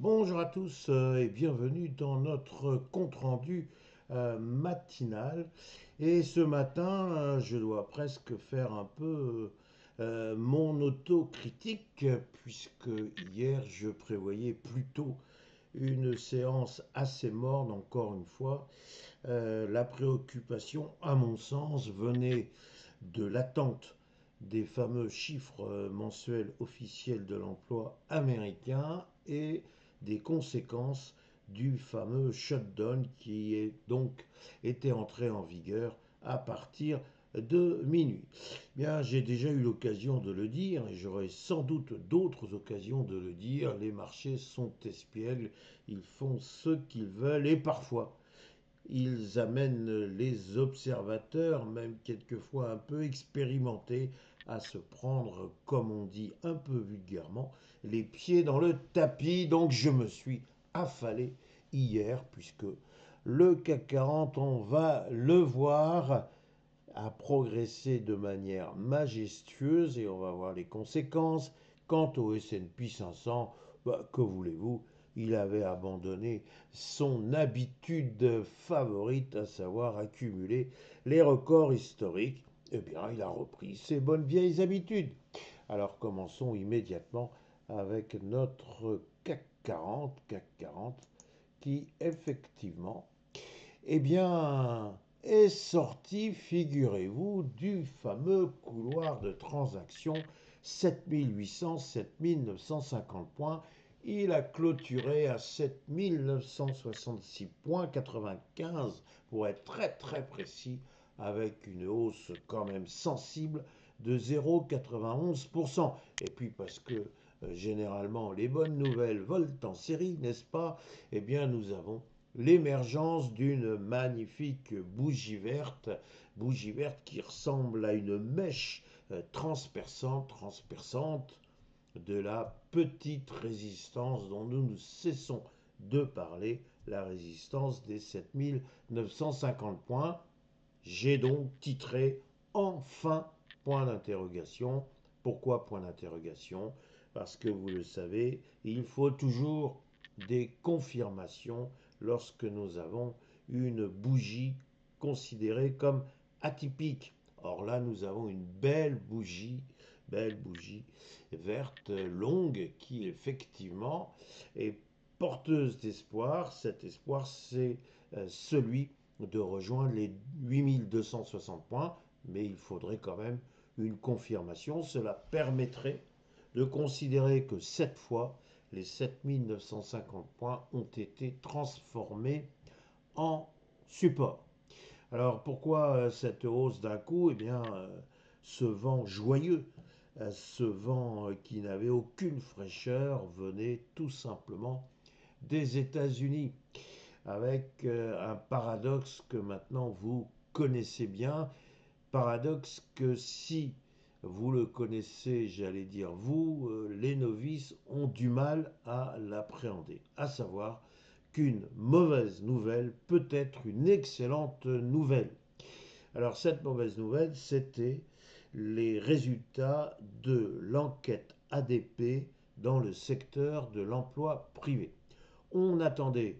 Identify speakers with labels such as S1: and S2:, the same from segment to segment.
S1: Bonjour à tous et bienvenue dans notre compte-rendu matinal. Et ce matin, je dois presque faire un peu mon autocritique puisque hier je prévoyais plutôt une séance assez morne, encore une fois. La préoccupation, à mon sens, venait de l'attente des fameux chiffres mensuels officiels de l'emploi américain et des conséquences du fameux shutdown qui est donc était entré en vigueur à partir de minuit. Bien, j'ai déjà eu l'occasion de le dire et j'aurai sans doute d'autres occasions de le dire. Les marchés sont espiègles, ils font ce qu'ils veulent et parfois ils amènent les observateurs, même quelquefois un peu expérimentés, à se prendre, comme on dit un peu vulgairement, les pieds dans le tapis. Donc je me suis affalé hier, puisque le CAC 40, on va le voir, a progressé de manière majestueuse et on va voir les conséquences. Quant au S&P 500, que voulez-vous, il avait abandonné son habitude favorite, à savoir accumuler les records historiques. Eh bien, il a repris ses bonnes vieilles habitudes. Alors commençons immédiatement avec notre CAC 40 qui effectivement eh bien, est sorti, figurez-vous, du fameux couloir de transaction 7800-7950 points. Il a clôturé à 7966 points 95 pour être très très précis, avec une hausse quand même sensible de 0,91%. Et puis parce que généralement les bonnes nouvelles volent en série, n'est-ce pas? Eh bien nous avons l'émergence d'une magnifique bougie verte qui ressemble à une mèche transperçante de la petite résistance dont nous ne cessons de parler, la résistance des 7950 points. J'ai donc titré enfin point d'interrogation. Pourquoi point d'interrogation? Parce que vous le savez, il faut toujours des confirmations lorsque nous avons une bougie considérée comme atypique. Or là, nous avons une belle bougie verte longue qui effectivement est porteuse d'espoir. Cet espoir, c'est celui de rejoindre les 8260 points, mais il faudrait quand même une confirmation. Cela permettrait de considérer que cette fois, les 7950 points ont été transformés en support. Alors pourquoi cette hausse d'un coup? Eh bien, ce vent joyeux, ce vent qui n'avait aucune fraîcheur venait tout simplement des États-Unis, avec un paradoxe que maintenant vous connaissez bien, paradoxe que si vous le connaissez, j'allais dire vous, les novices ont du mal à l'appréhender, à savoir qu'une mauvaise nouvelle peut être une excellente nouvelle. Alors cette mauvaise nouvelle, c'était les résultats de l'enquête ADP dans le secteur de l'emploi privé. On attendait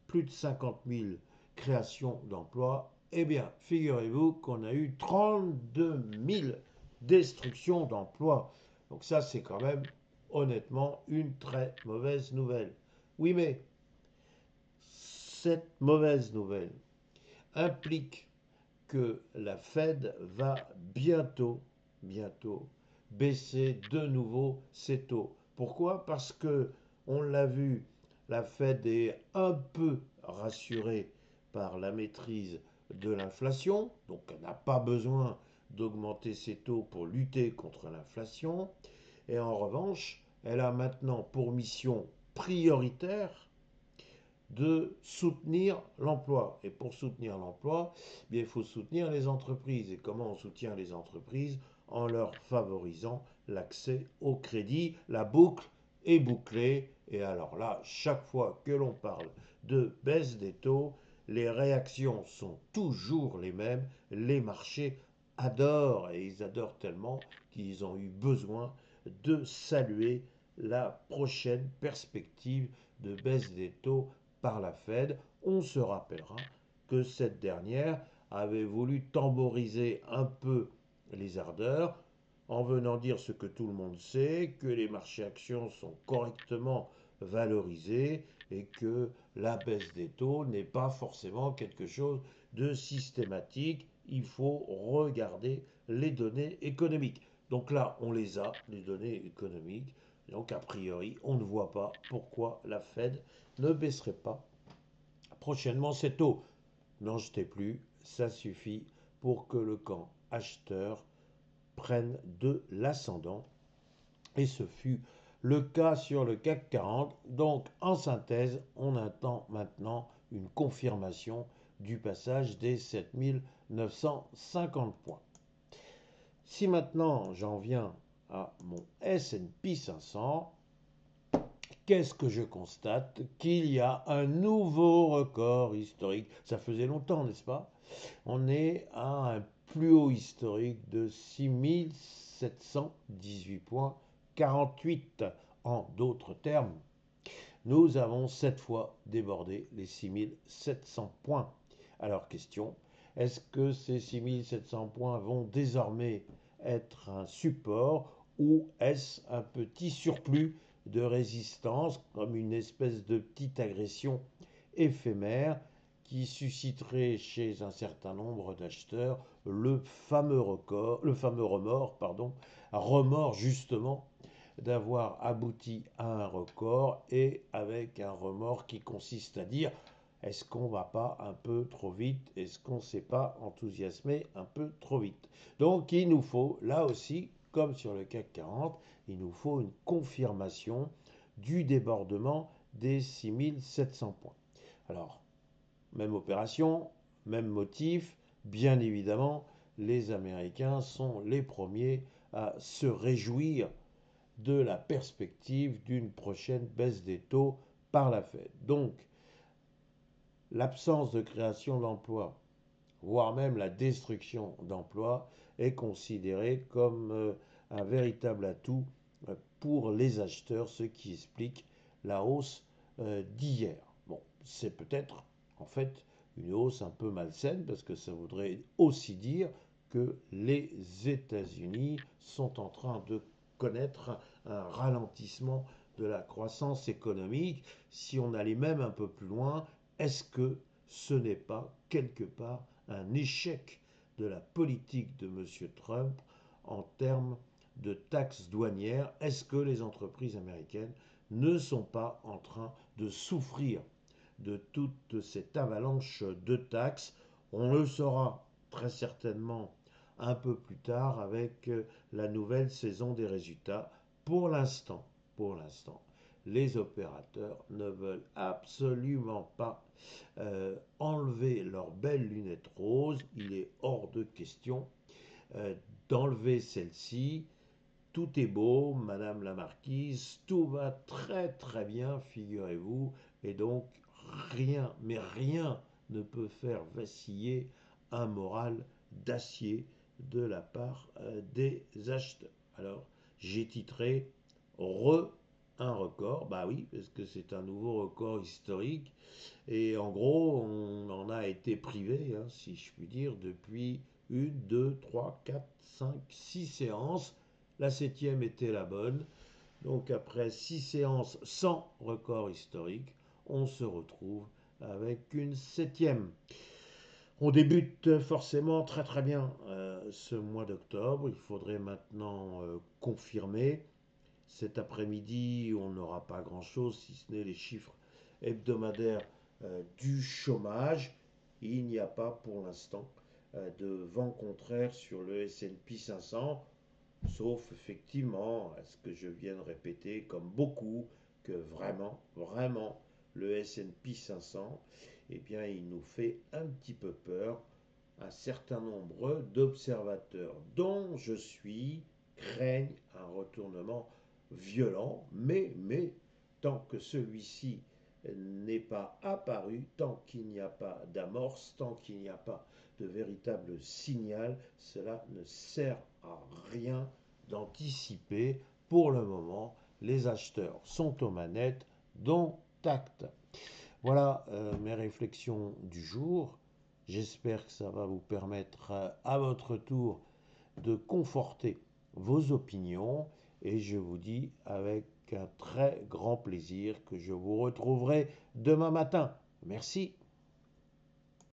S1: plus de 50 000 créations d'emplois. Eh bien, figurez-vous qu'on a eu 32 000 destructions d'emplois. Donc ça, c'est quand même honnêtement une très mauvaise nouvelle. Oui, mais cette mauvaise nouvelle implique que la Fed va bientôt baisser de nouveau ses taux. Pourquoi? Parce que, on l'a vu, la Fed est un peu rassurée par la maîtrise de l'inflation, donc elle n'a pas besoin d'augmenter ses taux pour lutter contre l'inflation. Et en revanche, elle a maintenant pour mission prioritaire de soutenir l'emploi. Et pour soutenir l'emploi, bien, il faut soutenir les entreprises. Et comment on soutient les entreprises? En leur favorisant l'accès au crédit. La boucle est bouclée. Et alors là, chaque fois que l'on parle de baisse des taux, les réactions sont toujours les mêmes. Les marchés adorent, et ils adorent tellement qu'ils ont eu besoin de saluer la prochaine perspective de baisse des taux par la Fed. On se rappellera que cette dernière avait voulu tamboriser un peu les ardeurs en venant dire ce que tout le monde sait, que les marchés actions sont correctement valorisés et que la baisse des taux n'est pas forcément quelque chose de systématique. Il faut regarder les données économiques. Donc là, on les a, les données économiques. Donc a priori, on ne voit pas pourquoi la Fed ne baisserait pas prochainement ses taux. N'en jetez plus, ça suffit pour que le camp acheteur prenne de l'ascendant. Et ce fut le cas sur le CAC 40. Donc en synthèse, on attend maintenant une confirmation du passage des 7950 points. Si maintenant j'en viens à mon S&P 500, qu'est-ce que je constate? Qu'il y a un nouveau record historique. Ça faisait longtemps, n'est-ce pas? On est à un plus haut historique de 6718 points, 48 en d'autres termes. Nous avons cette fois débordé les 6700 points. Alors question, est-ce que ces 6700 points vont désormais être un support ou est-ce un petit surplus de résistance comme une espèce de petite agression éphémère qui susciterait chez un certain nombre d'acheteurs le fameux remords justement d'avoir abouti à un record et avec un remords qui consiste à dire est-ce qu'on va pas un peu trop vite? Est-ce qu'on ne s'est pas enthousiasmé un peu trop vite? Donc il nous faut, là aussi, comme sur le CAC 40, il nous faut une confirmation du débordement des 6700 points. Alors, même opération, même motif, bien évidemment, les Américains sont les premiers à se réjouir de la perspective d'une prochaine baisse des taux par la Fed. Donc, l'absence de création d'emplois, voire même la destruction d'emplois, est considérée comme un véritable atout pour les acheteurs, ce qui explique la hausse d'hier. Bon, c'est peut-être en fait une hausse un peu malsaine parce que ça voudrait aussi dire que les États-Unis sont en train de connaître un ralentissement de la croissance économique. Si on allait même un peu plus loin, est-ce que ce n'est pas quelque part un échec de la politique de M. Trump en termes de taxes douanières? Est-ce que les entreprises américaines ne sont pas en train de souffrir de toute cette avalanche de taxes? On le saura très certainement un peu plus tard avec la nouvelle saison des résultats. Pour l'instant, les opérateurs ne veulent absolument pas enlever leurs belles lunettes roses. Il est hors de question d'enlever celles-ci. Tout est beau, Madame la Marquise, tout va très très bien, figurez-vous, et donc rien, mais rien ne peut faire vaciller un moral d'acier de la part des acheteurs. Alors, j'ai titré un record, bah oui, parce que c'est un nouveau record historique, et en gros, on en a été privé, hein, si je puis dire, depuis une, deux, trois, quatre, cinq, six séances. La septième était la bonne. Donc après 6 séances sans record historique, on se retrouve avec une septième. On débute forcément très très bien ce mois d'octobre. Il faudrait maintenant confirmer. Cet après-midi, on n'aura pas grand-chose si ce n'est les chiffres hebdomadaires du chômage. Il n'y a pas pour l'instant de vent contraire sur le S&P 500. Sauf effectivement à ce que je viens de répéter, comme beaucoup, que vraiment, vraiment, le S&P 500, eh bien, il nous fait un petit peu peur. Un certain nombre d'observateurs, dont je suis, craignent un retournement violent, mais tant que celui-ci n'est pas apparu, tant qu'il n'y a pas d'amorce, tant qu'il n'y a pas de véritable signal, cela ne sert à rien d'anticiper. Pour le moment, les acheteurs sont aux manettes, dont Tact. Voilà mes réflexions du jour. J'espère que ça va vous permettre à votre tour de conforter vos opinions et je vous dis avec un très grand plaisir que je vous retrouverai demain matin. Merci.